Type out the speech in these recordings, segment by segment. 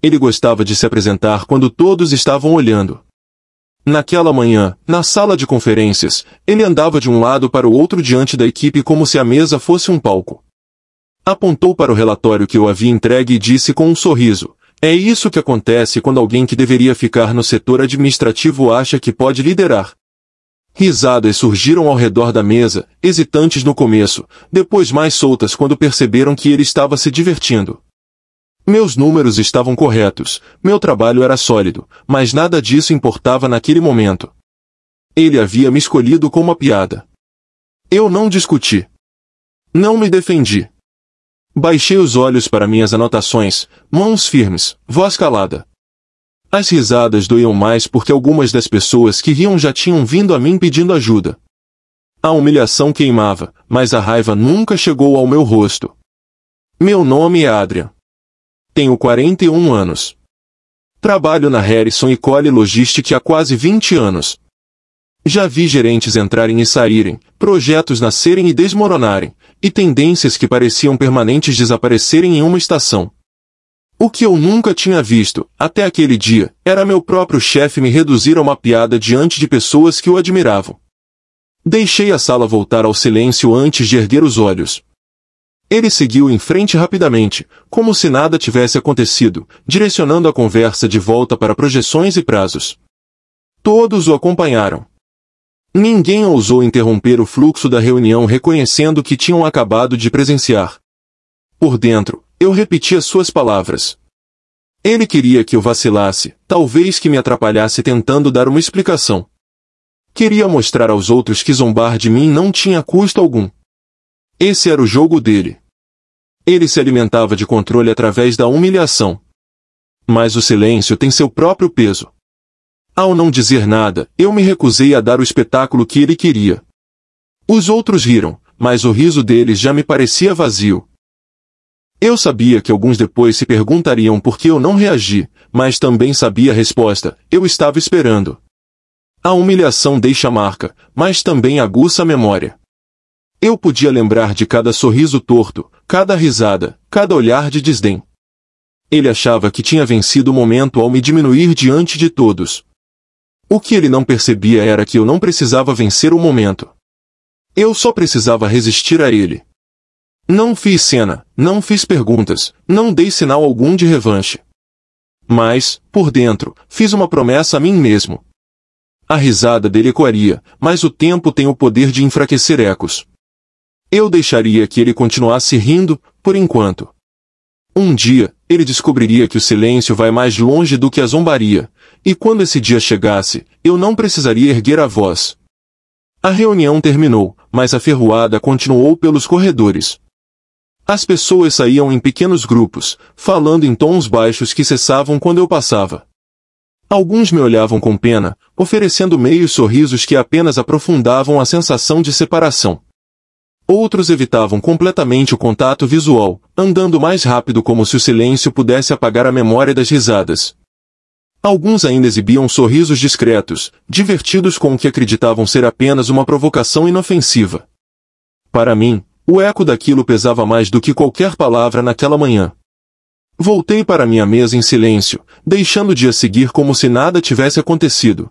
Ele gostava de se apresentar quando todos estavam olhando. Naquela manhã, na sala de conferências, ele andava de um lado para o outro diante da equipe como se a mesa fosse um palco. Apontou para o relatório que eu havia entregue e disse com um sorriso: "É isso que acontece quando alguém que deveria ficar no setor administrativo acha que pode liderar." Risadas surgiram ao redor da mesa, hesitantes no começo, depois mais soltas quando perceberam que ele estava se divertindo. Meus números estavam corretos, meu trabalho era sólido, mas nada disso importava naquele momento. Ele havia me escolhido com uma piada. Eu não discuti. Não me defendi. Baixei os olhos para minhas anotações, mãos firmes, voz calada. As risadas doíam mais porque algumas das pessoas que riam já tinham vindo a mim pedindo ajuda. A humilhação queimava, mas a raiva nunca chegou ao meu rosto. Meu nome é Adrian. Tenho 41 anos. Trabalho na Harrison e Cole Logistic há quase 20 anos. Já vi gerentes entrarem e saírem, projetos nascerem e desmoronarem, e tendências que pareciam permanentes desaparecerem em uma estação. O que eu nunca tinha visto, até aquele dia, era meu próprio chefe me reduzir a uma piada diante de pessoas que o admiravam. Deixei a sala voltar ao silêncio antes de erguer os olhos. Ele seguiu em frente rapidamente, como se nada tivesse acontecido, direcionando a conversa de volta para projeções e prazos. Todos o acompanharam. Ninguém ousou interromper o fluxo da reunião reconhecendo que tinham acabado de presenciar. Por dentro, eu repetia suas palavras. Ele queria que eu vacilasse, talvez que me atrapalhasse tentando dar uma explicação. Queria mostrar aos outros que zombar de mim não tinha custo algum. Esse era o jogo dele. Ele se alimentava de controle através da humilhação. Mas o silêncio tem seu próprio peso. Ao não dizer nada, eu me recusei a dar o espetáculo que ele queria. Os outros riram, mas o riso deles já me parecia vazio. Eu sabia que alguns depois se perguntariam por que eu não reagi, mas também sabia a resposta: eu estava esperando. A humilhação deixa marca, mas também aguça a memória. Eu podia lembrar de cada sorriso torto, cada risada, cada olhar de desdém. Ele achava que tinha vencido o momento ao me diminuir diante de todos. O que ele não percebia era que eu não precisava vencer o momento. Eu só precisava resistir a ele. Não fiz cena, não fiz perguntas, não dei sinal algum de revanche. Mas, por dentro, fiz uma promessa a mim mesmo. A risada dele ecoaria, mas o tempo tem o poder de enfraquecer ecos. Eu deixaria que ele continuasse rindo, por enquanto. Um dia, ele descobriria que o silêncio vai mais longe do que a zombaria, e quando esse dia chegasse, eu não precisaria erguer a voz. A reunião terminou, mas a ferroada continuou pelos corredores. As pessoas saíam em pequenos grupos, falando em tons baixos que cessavam quando eu passava. Alguns me olhavam com pena, oferecendo meios sorrisos que apenas aprofundavam a sensação de separação. Outros evitavam completamente o contato visual, andando mais rápido como se o silêncio pudesse apagar a memória das risadas. Alguns ainda exibiam sorrisos discretos, divertidos com o que acreditavam ser apenas uma provocação inofensiva. Para mim, o eco daquilo pesava mais do que qualquer palavra naquela manhã. Voltei para minha mesa em silêncio, deixando o dia seguir como se nada tivesse acontecido.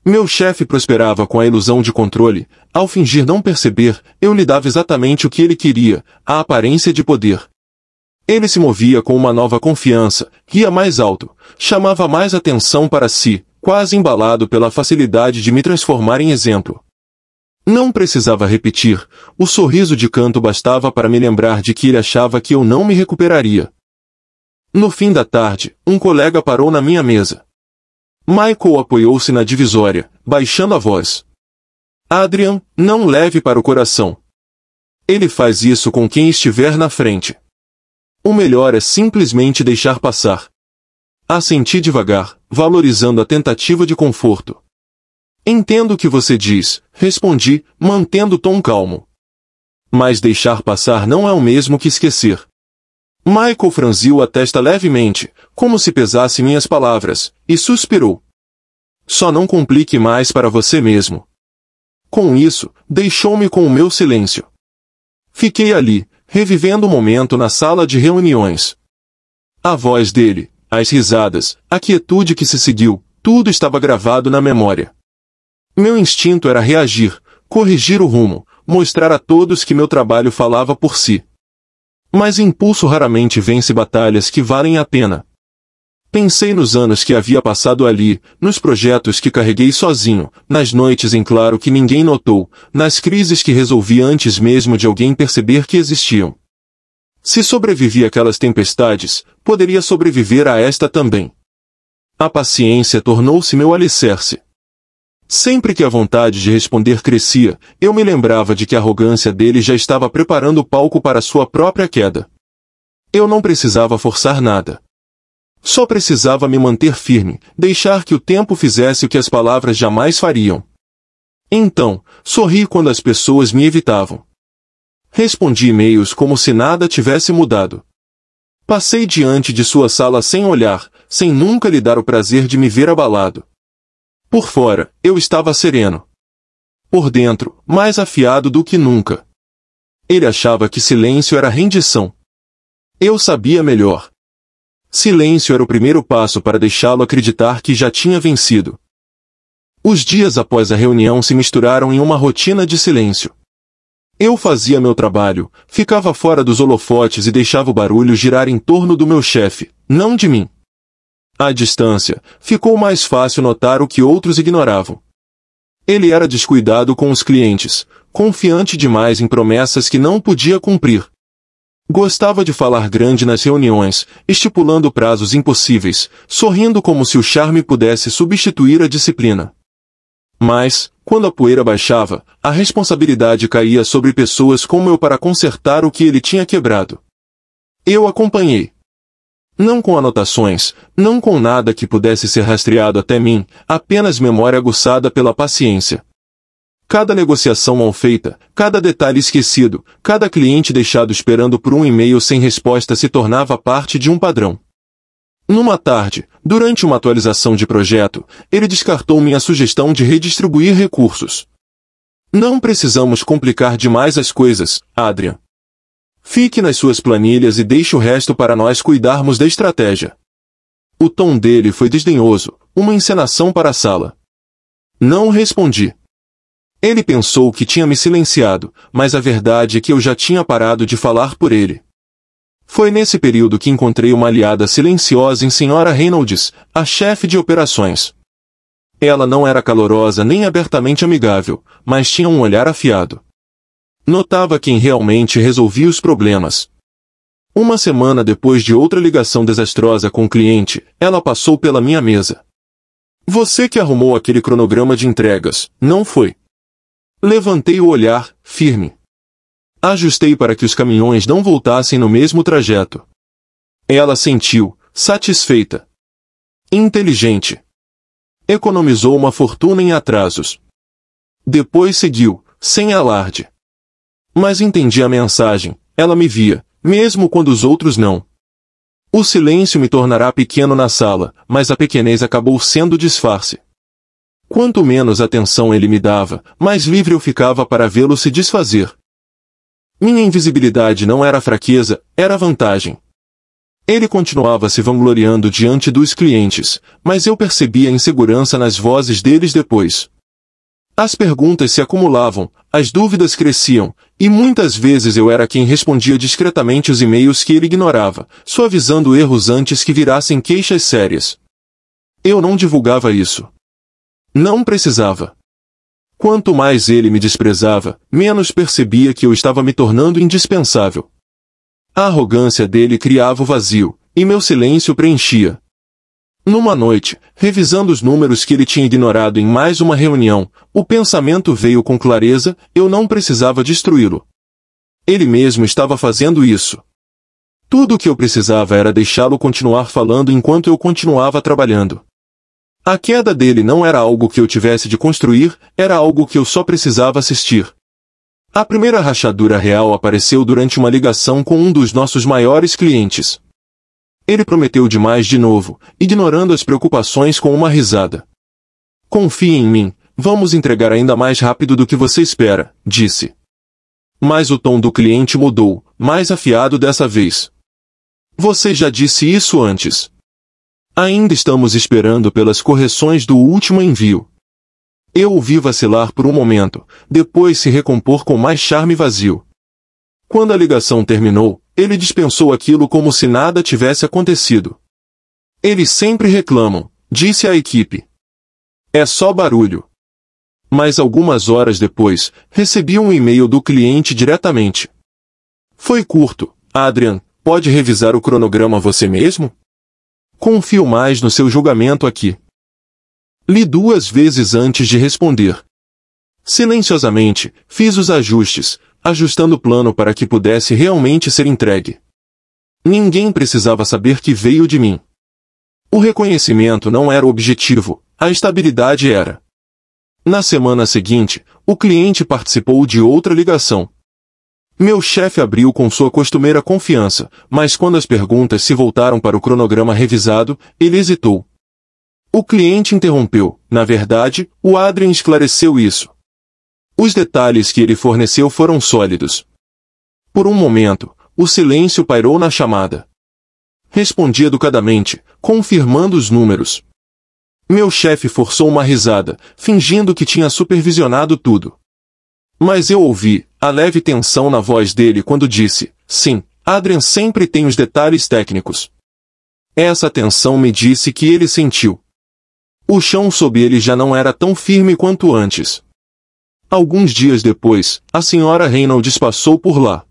Meu chefe prosperava com a ilusão de controle. Ao fingir não perceber, eu lhe dava exatamente o que ele queria, a aparência de poder. Ele se movia com uma nova confiança, ria mais alto, chamava mais atenção para si, quase embalado pela facilidade de me transformar em exemplo. Não precisava repetir, o sorriso de canto bastava para me lembrar de que ele achava que eu não me recuperaria. No fim da tarde, um colega parou na minha mesa. Michael apoiou-se na divisória, baixando a voz. Adrian, não leve para o coração. Ele faz isso com quem estiver na frente. O melhor é simplesmente deixar passar. Assenti devagar, valorizando a tentativa de conforto. Entendo o que você diz, respondi, mantendo o tom calmo. Mas deixar passar não é o mesmo que esquecer. Michael franziu a testa levemente, como se pesasse minhas palavras, e suspirou. Só não complique mais para você mesmo. Com isso, deixou-me com o meu silêncio. Fiquei ali, revivendo o momento na sala de reuniões. A voz dele, As risadas, a quietude que se seguiu, tudo estava gravado na memória. Meu instinto era reagir, corrigir o rumo, mostrar a todos que meu trabalho falava por si. Mas impulso raramente vence batalhas que valem a pena. Pensei nos anos que havia passado ali, nos projetos que carreguei sozinho, nas noites em claro que ninguém notou, nas crises que resolvi antes mesmo de alguém perceber que existiam. Se sobrevivi àquelas tempestades, poderia sobreviver a esta também. A paciência tornou-se meu alicerce. Sempre que a vontade de responder crescia, eu me lembrava de que a arrogância dele já estava preparando o palco para sua própria queda. Eu não precisava forçar nada. Só precisava me manter firme, deixar que o tempo fizesse o que as palavras jamais fariam. Então, sorri quando as pessoas me evitavam. Respondi e-mails como se nada tivesse mudado. Passei diante de sua sala sem olhar, sem nunca lhe dar o prazer de me ver abalado. Por fora, eu estava sereno. Por dentro, mais afiado do que nunca. Ele achava que silêncio era rendição. Eu sabia melhor. Silêncio era o primeiro passo para deixá-lo acreditar que já tinha vencido. Os dias após a reunião se misturaram em uma rotina de silêncio. Eu fazia meu trabalho, ficava fora dos holofotes e deixava o barulho girar em torno do meu chefe, não de mim. À distância, ficou mais fácil notar o que outros ignoravam. Ele era descuidado com os clientes, confiante demais em promessas que não podia cumprir. Gostava de falar grande nas reuniões, estipulando prazos impossíveis, sorrindo como se o charme pudesse substituir a disciplina. Mas, quando a poeira baixava, a responsabilidade caía sobre pessoas como eu para consertar o que ele tinha quebrado. Eu acompanhei. Não com anotações, não com nada que pudesse ser rastreado até mim, apenas memória aguçada pela paciência. Cada negociação mal feita, cada detalhe esquecido, cada cliente deixado esperando por um e-mail sem resposta se tornava parte de um padrão. Numa tarde, durante uma atualização de projeto, ele descartou minha sugestão de redistribuir recursos. Não precisamos complicar demais as coisas, Adrian. Fique nas suas planilhas e deixe o resto para nós cuidarmos da estratégia. O tom dele foi desdenhoso, uma encenação para a sala. Não respondi. Ele pensou que tinha me silenciado, mas a verdade é que eu já tinha parado de falar por ele. Foi nesse período que encontrei uma aliada silenciosa em Sra. Reynolds, a chefe de operações. Ela não era calorosa nem abertamente amigável, mas tinha um olhar afiado. Notava quem realmente resolvia os problemas. Uma semana depois de outra ligação desastrosa com o cliente, ela passou pela minha mesa. Você que arrumou aquele cronograma de entregas, não foi? Levantei o olhar, firme. Ajustei para que os caminhões não voltassem no mesmo trajeto. Ela sentiu, satisfeita. Inteligente. Economizou uma fortuna em atrasos. Depois seguiu, sem alarde. Mas entendi a mensagem, ela me via, mesmo quando os outros não. O silêncio me tornará pequeno na sala, mas a pequenez acabou sendo disfarce. Quanto menos atenção ele me dava, mais livre eu ficava para vê-lo se desfazer. Minha invisibilidade não era fraqueza, era vantagem. Ele continuava se vangloriando diante dos clientes, mas eu percebia insegurança nas vozes deles depois. As perguntas se acumulavam, as dúvidas cresciam, e muitas vezes eu era quem respondia discretamente os e-mails que ele ignorava, suavizando erros antes que virassem queixas sérias. Eu não divulgava isso. Não precisava. Quanto mais ele me desprezava, menos percebia que eu estava me tornando indispensável. A arrogância dele criava o vazio, e meu silêncio preenchia. Numa noite, revisando os números que ele tinha ignorado em mais uma reunião, o pensamento veio com clareza, eu não precisava destruí-lo. Ele mesmo estava fazendo isso. Tudo o que eu precisava era deixá-lo continuar falando enquanto eu continuava trabalhando. A queda dele não era algo que eu tivesse de construir, era algo que eu só precisava assistir. A primeira rachadura real apareceu durante uma ligação com um dos nossos maiores clientes. Ele prometeu demais de novo, ignorando as preocupações com uma risada. Confie em mim, vamos entregar ainda mais rápido do que você espera, disse. Mas o tom do cliente mudou, mais afiado dessa vez. Você já disse isso antes. Ainda estamos esperando pelas correções do último envio. Eu o vi vacilar por um momento, depois se recompor com mais charme vazio. Quando a ligação terminou, ele dispensou aquilo como se nada tivesse acontecido. Eles sempre reclamam, disse a equipe. É só barulho. Mas algumas horas depois, recebi um e-mail do cliente diretamente. Foi curto. Adrian, pode revisar o cronograma você mesmo? Confio mais no seu julgamento aqui. Li 2 vezes antes de responder. Silenciosamente, fiz os ajustes, ajustando o plano para que pudesse realmente ser entregue. Ninguém precisava saber que veio de mim. O reconhecimento não era o objetivo, a estabilidade era. Na semana seguinte, o cliente participou de outra ligação. Meu chefe abriu com sua costumeira confiança, mas quando as perguntas se voltaram para o cronograma revisado, ele hesitou. O cliente interrompeu. Na verdade, o Adrian esclareceu isso. Os detalhes que ele forneceu foram sólidos. Por um momento, o silêncio pairou na chamada. Respondi educadamente, confirmando os números. Meu chefe forçou uma risada, fingindo que tinha supervisionado tudo. Mas eu ouvi a leve tensão na voz dele quando disse, sim, Adrian sempre tem os detalhes técnicos. Essa tensão me disse que ele sentiu. O chão sob ele já não era tão firme quanto antes. Alguns dias depois, a senhora Reynolds passou por lá.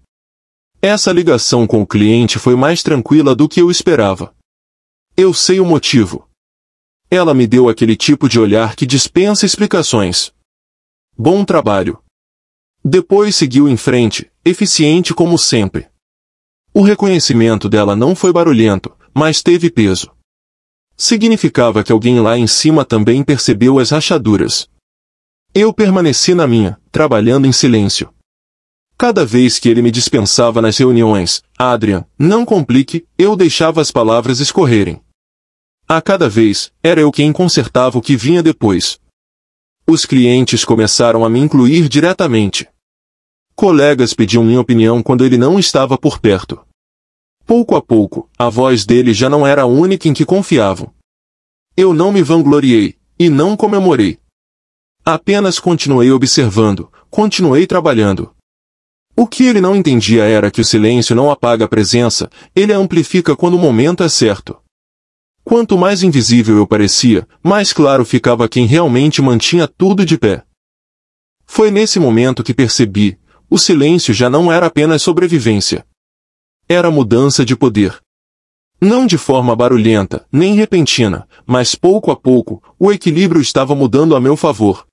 Essa ligação com o cliente foi mais tranquila do que eu esperava. Eu sei o motivo. Ela me deu aquele tipo de olhar que dispensa explicações. Bom trabalho. Depois seguiu em frente, eficiente como sempre. O reconhecimento dela não foi barulhento, mas teve peso. Significava que alguém lá em cima também percebeu as rachaduras. Eu permaneci na minha, trabalhando em silêncio. Cada vez que ele me dispensava nas reuniões, Adrian, não complique, eu deixava as palavras escorrerem. A cada vez, era eu quem consertava o que vinha depois. Os clientes começaram a me incluir diretamente. Colegas pediam minha opinião quando ele não estava por perto. Pouco a pouco, a voz dele já não era a única em que confiavam. Eu não me vangloriei, e não comemorei. Apenas continuei observando, continuei trabalhando. O que ele não entendia era que o silêncio não apaga a presença, ele a amplifica quando o momento é certo. Quanto mais invisível eu parecia, mais claro ficava quem realmente mantinha tudo de pé. Foi nesse momento que percebi, o silêncio já não era apenas sobrevivência. Era mudança de poder. Não de forma barulhenta, nem repentina, mas pouco a pouco, o equilíbrio estava mudando a meu favor.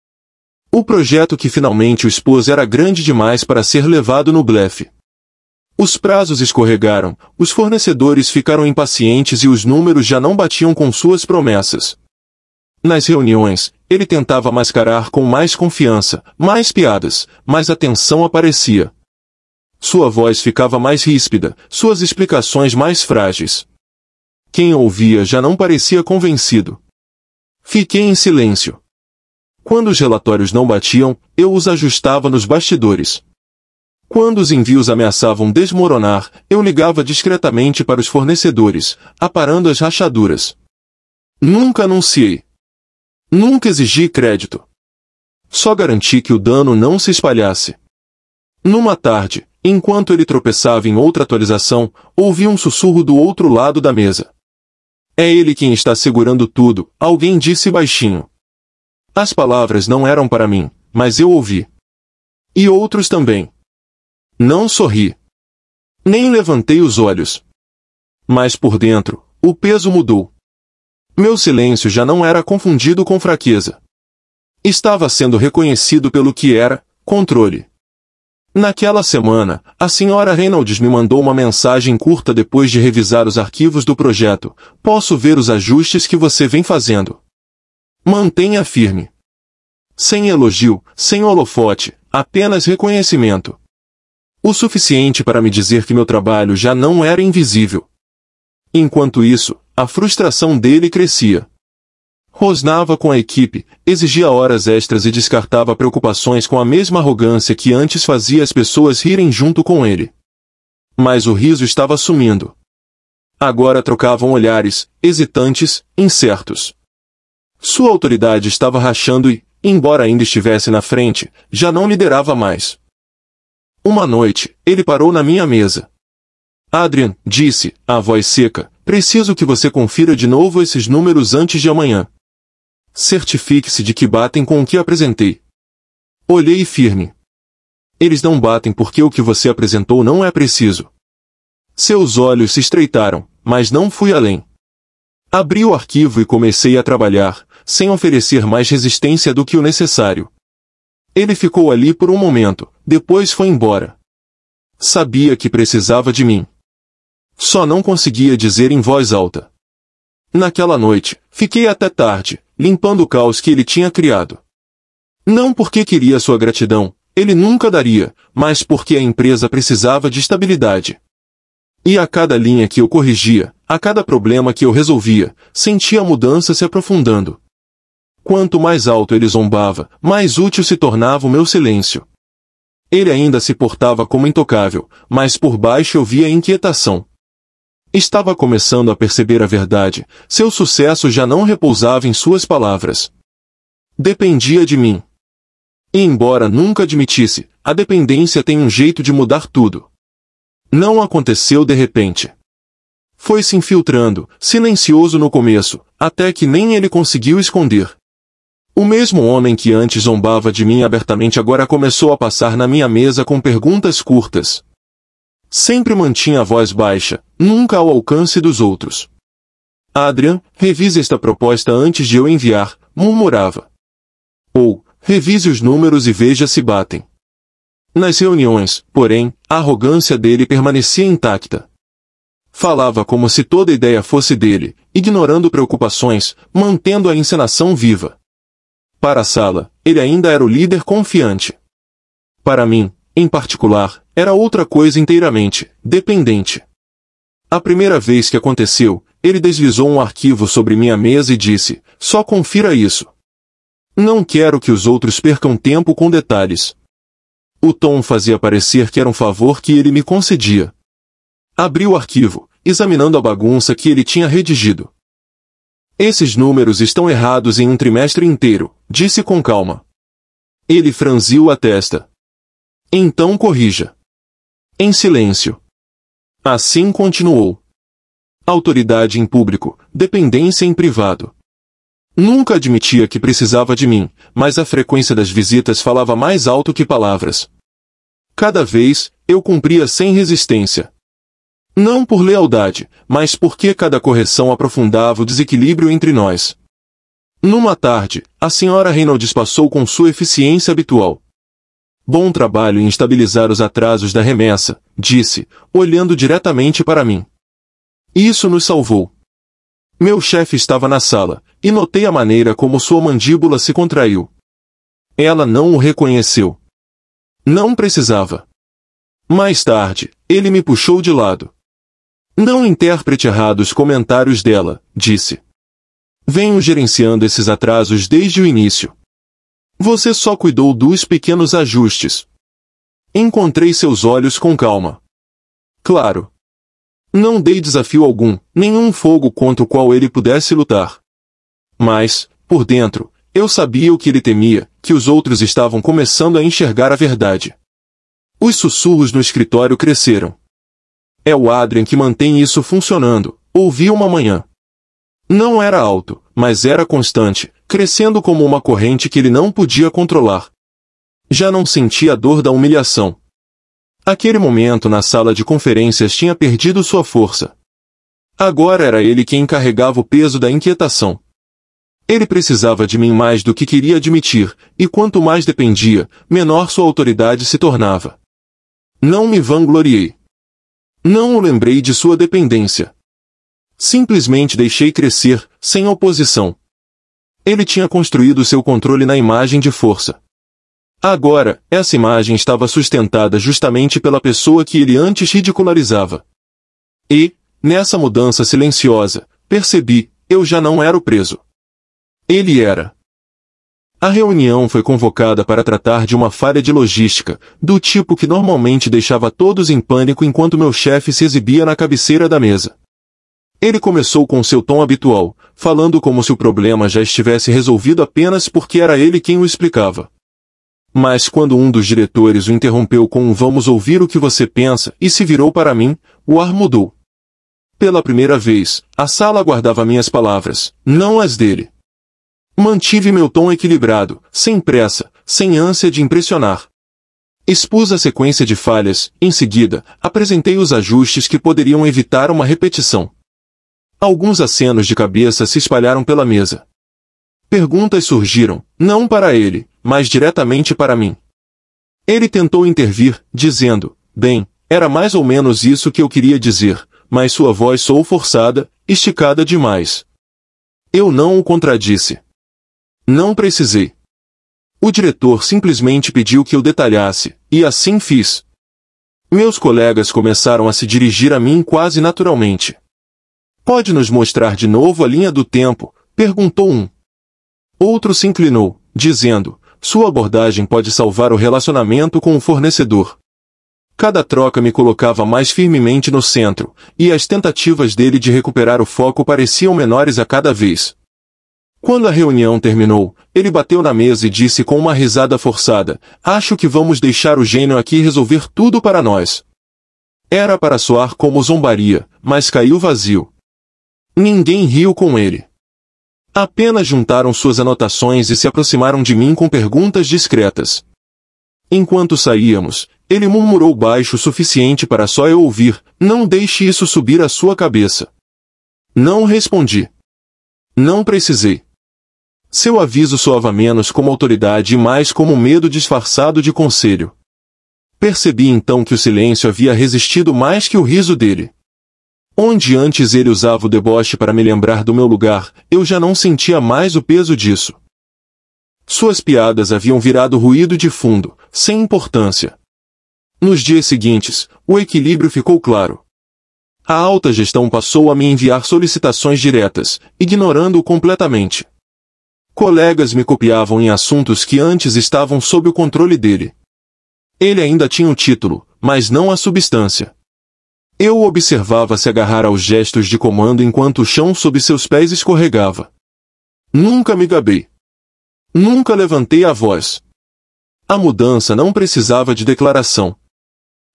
O projeto que finalmente o expôs era grande demais para ser levado no blefe. Os prazos escorregaram, os fornecedores ficaram impacientes e os números já não batiam com suas promessas. Nas reuniões, ele tentava mascarar com mais confiança, mais piadas, mas a tensão aparecia. Sua voz ficava mais ríspida, suas explicações mais frágeis. Quem ouvia já não parecia convencido. Fiquei em silêncio. Quando os relatórios não batiam, eu os ajustava nos bastidores. Quando os envios ameaçavam desmoronar, eu ligava discretamente para os fornecedores, aparando as rachaduras. Nunca anunciei. Nunca exigi crédito. Só garanti que o dano não se espalhasse. Numa tarde, enquanto ele tropeçava em outra atualização, ouvi um sussurro do outro lado da mesa. É ele quem está segurando tudo, alguém disse baixinho. As palavras não eram para mim, mas eu ouvi. E outros também. Não sorri. Nem levantei os olhos. Mas por dentro, o peso mudou. Meu silêncio já não era confundido com fraqueza. Estava sendo reconhecido pelo que era, controle. Naquela semana, a senhora Reynolds me mandou uma mensagem curta depois de revisar os arquivos do projeto. Posso ver os ajustes que você vem fazendo. Mantenha firme. Sem elogio, sem holofote, apenas reconhecimento. O suficiente para me dizer que meu trabalho já não era invisível. Enquanto isso, a frustração dele crescia. Rosnava com a equipe, exigia horas extras e descartava preocupações com a mesma arrogância que antes fazia as pessoas rirem junto com ele. Mas o riso estava sumindo. Agora trocavam olhares, hesitantes, incertos. Sua autoridade estava rachando e, embora ainda estivesse na frente, já não liderava mais. Uma noite, ele parou na minha mesa. Adrian, disse, a voz seca, preciso que você confira de novo esses números antes de amanhã. Certifique-se de que batem com o que apresentei. Olhei firme. Eles não batem porque o que você apresentou não é preciso. Seus olhos se estreitaram, mas não fui além. Abri o arquivo e comecei a trabalhar, sem oferecer mais resistência do que o necessário. Ele ficou ali por um momento, depois foi embora. Sabia que precisava de mim. Só não conseguia dizer em voz alta. Naquela noite, fiquei até tarde, limpando o caos que ele tinha criado. Não porque queria sua gratidão, ele nunca daria, mas porque a empresa precisava de estabilidade. E a cada linha que eu corrigia, a cada problema que eu resolvia, sentia a mudança se aprofundando. Quanto mais alto ele zombava, mais útil se tornava o meu silêncio. Ele ainda se portava como intocável, mas por baixo eu via inquietação. Estava começando a perceber a verdade, seu sucesso já não repousava em suas palavras. Dependia de mim. E embora nunca admitisse, a dependência tem um jeito de mudar tudo. Não aconteceu de repente. Foi se infiltrando, silencioso no começo, até que nem ele conseguiu esconder. O mesmo homem que antes zombava de mim abertamente agora começou a passar na minha mesa com perguntas curtas. Sempre mantinha a voz baixa, nunca ao alcance dos outros. Adrian, revise esta proposta antes de eu enviar, murmurava. Ou, revise os números e veja se batem. Nas reuniões, porém, a arrogância dele permanecia intacta. Falava como se toda ideia fosse dele, ignorando preocupações, mantendo a encenação viva. Para a sala, ele ainda era o líder confiante. Para mim, em particular, era outra coisa inteiramente, dependente. A primeira vez que aconteceu, ele deslizou um arquivo sobre minha mesa e disse, só confira isso. Não quero que os outros percam tempo com detalhes. O tom fazia parecer que era um favor que ele me concedia. Abri o arquivo, examinando a bagunça que ele tinha redigido. Esses números estão errados em um trimestre inteiro, disse com calma. Ele franziu a testa. Então corrija. Em silêncio. Assim continuou. Autoridade em público, dependência em privado. Nunca admitia que precisava de mim, mas a frequência das visitas falava mais alto que palavras. Cada vez, eu cumpria sem resistência. Não por lealdade, mas porque cada correção aprofundava o desequilíbrio entre nós. Numa tarde, a senhora Reynolds passou com sua eficiência habitual. Bom trabalho em estabilizar os atrasos da remessa, disse, olhando diretamente para mim. Isso nos salvou. Meu chefe estava na sala, e notei a maneira como sua mandíbula se contraiu. Ela não o reconheceu. Não precisava. Mais tarde, ele me puxou de lado. Não interprete errado os comentários dela, disse. Venho gerenciando esses atrasos desde o início. Você só cuidou dos pequenos ajustes. Encontrei seus olhos com calma. Claro. Não dei desafio algum, nenhum fogo contra o qual ele pudesse lutar. Mas, por dentro, eu sabia o que ele temia, que os outros estavam começando a enxergar a verdade. Os sussurros no escritório cresceram. É o Adrian que mantém isso funcionando, ouvi uma manhã. Não era alto, mas era constante, crescendo como uma corrente que ele não podia controlar. Já não sentia a dor da humilhação. Aquele momento na sala de conferências tinha perdido sua força. Agora era ele quem carregava o peso da inquietação. Ele precisava de mim mais do que queria admitir, e quanto mais dependia, menor sua autoridade se tornava. Não me vangloriei. Não o lembrei de sua dependência. Simplesmente deixei crescer, sem oposição. Ele tinha construído seu controle na imagem de força. Agora, essa imagem estava sustentada justamente pela pessoa que ele antes ridicularizava. E, nessa mudança silenciosa, percebi, eu já não era o preso. Ele era. A reunião foi convocada para tratar de uma falha de logística, do tipo que normalmente deixava todos em pânico enquanto meu chefe se exibia na cabeceira da mesa. Ele começou com seu tom habitual, falando como se o problema já estivesse resolvido apenas porque era ele quem o explicava. Mas quando um dos diretores o interrompeu com um "vamos ouvir o que você pensa" e se virou para mim, o ar mudou. Pela primeira vez, a sala aguardava minhas palavras, não as dele. Mantive meu tom equilibrado, sem pressa, sem ânsia de impressionar. Expus a sequência de falhas, em seguida, apresentei os ajustes que poderiam evitar uma repetição. Alguns acenos de cabeça se espalharam pela mesa. Perguntas surgiram, não para ele, mas diretamente para mim. Ele tentou intervir, dizendo, bem, era mais ou menos isso que eu queria dizer, mas sua voz soou forçada, esticada demais. Eu não o contradisse. Não precisei. O diretor simplesmente pediu que eu detalhasse, e assim fiz. Meus colegas começaram a se dirigir a mim quase naturalmente. Pode nos mostrar de novo a linha do tempo? Perguntou um. Outro se inclinou, dizendo, sua abordagem pode salvar o relacionamento com o fornecedor. Cada troca me colocava mais firmemente no centro, e as tentativas dele de recuperar o foco pareciam menores a cada vez. Quando a reunião terminou, ele bateu na mesa e disse com uma risada forçada, acho que vamos deixar o gênio aqui resolver tudo para nós. Era para soar como zombaria, mas caiu vazio. Ninguém riu com ele. Apenas juntaram suas anotações e se aproximaram de mim com perguntas discretas. Enquanto saíamos, ele murmurou baixo o suficiente para só eu ouvir, não deixe isso subir à sua cabeça. Não respondi. Não precisei. Seu aviso soava menos como autoridade e mais como medo disfarçado de conselho. Percebi então que o silêncio havia resistido mais que o riso dele. Onde antes ele usava o deboche para me lembrar do meu lugar, eu já não sentia mais o peso disso. Suas piadas haviam virado ruído de fundo, sem importância. Nos dias seguintes, o equilíbrio ficou claro. A alta gestão passou a me enviar solicitações diretas, ignorando-o completamente. Colegas me copiavam em assuntos que antes estavam sob o controle dele. Ele ainda tinha o título, mas não a substância. Eu o observava se agarrar aos gestos de comando enquanto o chão sob seus pés escorregava. Nunca me gabei. Nunca levantei a voz. A mudança não precisava de declaração.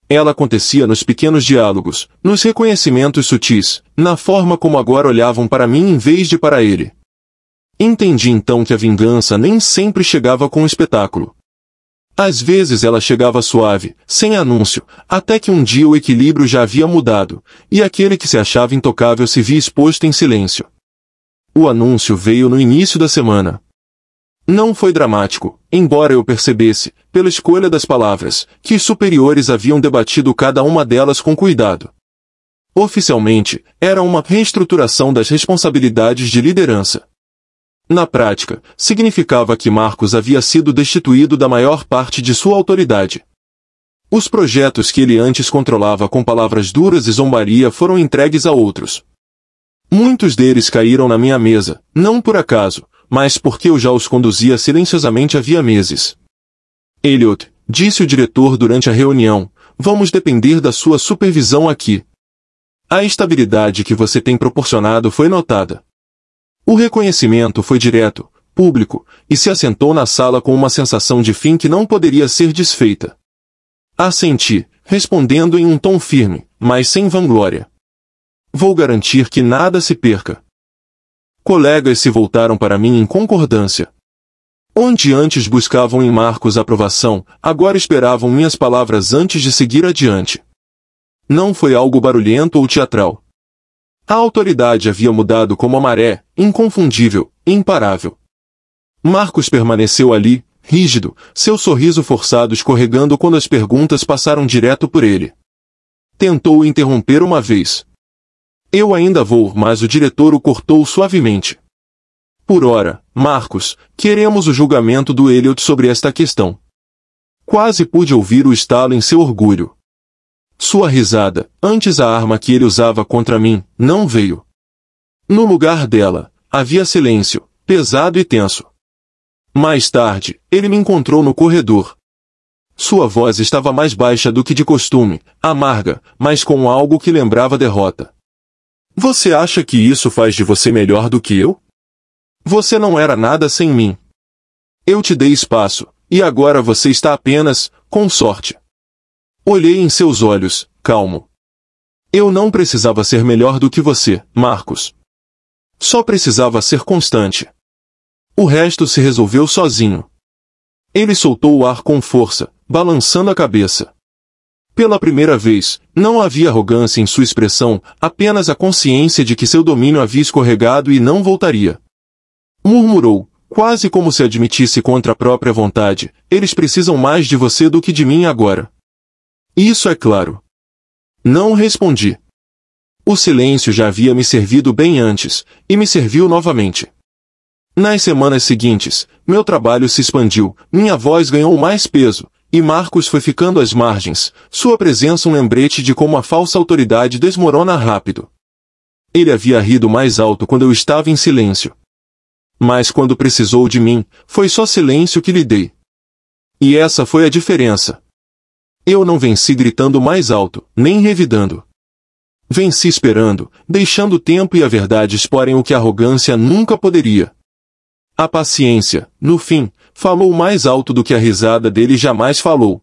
Ela acontecia nos pequenos diálogos, nos reconhecimentos sutis, na forma como agora olhavam para mim em vez de para ele. Entendi então que a vingança nem sempre chegava com espetáculo. Às vezes ela chegava suave, sem anúncio, até que um dia o equilíbrio já havia mudado, e aquele que se achava intocável se via exposto em silêncio. O anúncio veio no início da semana. Não foi dramático, embora eu percebesse, pela escolha das palavras, que os superiores haviam debatido cada uma delas com cuidado. Oficialmente, era uma reestruturação das responsabilidades de liderança. Na prática, significava que Marcos havia sido destituído da maior parte de sua autoridade. Os projetos que ele antes controlava com palavras duras e zombaria foram entregues a outros. Muitos deles caíram na minha mesa, não por acaso, mas porque eu já os conduzia silenciosamente havia meses. Elliot, disse o diretor durante a reunião, vamos depender da sua supervisão aqui. A estabilidade que você tem proporcionado foi notada. O reconhecimento foi direto, público, e se assentou na sala com uma sensação de fim que não poderia ser desfeita. Assenti, respondendo em um tom firme, mas sem vanglória. Vou garantir que nada se perca. Colegas se voltaram para mim em concordância. Onde antes buscavam em Marcos aprovação, agora esperavam minhas palavras antes de seguir adiante. Não foi algo barulhento ou teatral. A autoridade havia mudado como a maré, inconfundível, imparável. Marcos permaneceu ali, rígido, seu sorriso forçado escorregando quando as perguntas passaram direto por ele. Tentou interromper uma vez. Eu ainda vou, mas o diretor o cortou suavemente. Por ora, Marcos, queremos o julgamento do Elliot sobre esta questão. Quase pude ouvir o estalo em seu orgulho. Sua risada, antes a arma que ele usava contra mim, não veio. No lugar dela, havia silêncio, pesado e tenso. Mais tarde, ele me encontrou no corredor. Sua voz estava mais baixa do que de costume, amarga, mas com algo que lembrava derrota. Você acha que isso faz de você melhor do que eu? Você não era nada sem mim. Eu te dei espaço, e agora você está apenas, com sorte. Olhei em seus olhos, calmo. Eu não precisava ser melhor do que você, Marcos. Só precisava ser constante. O resto se resolveu sozinho. Ele soltou o ar com força, balançando a cabeça. Pela primeira vez, não havia arrogância em sua expressão, apenas a consciência de que seu domínio havia escorregado e não voltaria. Murmurou, quase como se admitisse contra a própria vontade, eles precisam mais de você do que de mim agora. Isso é claro. Não respondi. O silêncio já havia me servido bem antes, e me serviu novamente. Nas semanas seguintes, meu trabalho se expandiu, minha voz ganhou mais peso, e Marcos foi ficando às margens, sua presença um lembrete de como a falsa autoridade desmorona rápido. Ele havia rido mais alto quando eu estava em silêncio. Mas quando precisou de mim, foi só silêncio que lhe dei. E essa foi a diferença. Eu não venci gritando mais alto, nem revidando. Venci esperando, deixando o tempo e a verdade exporem o que a arrogância nunca poderia. A paciência, no fim, falou mais alto do que a risada dele jamais falou.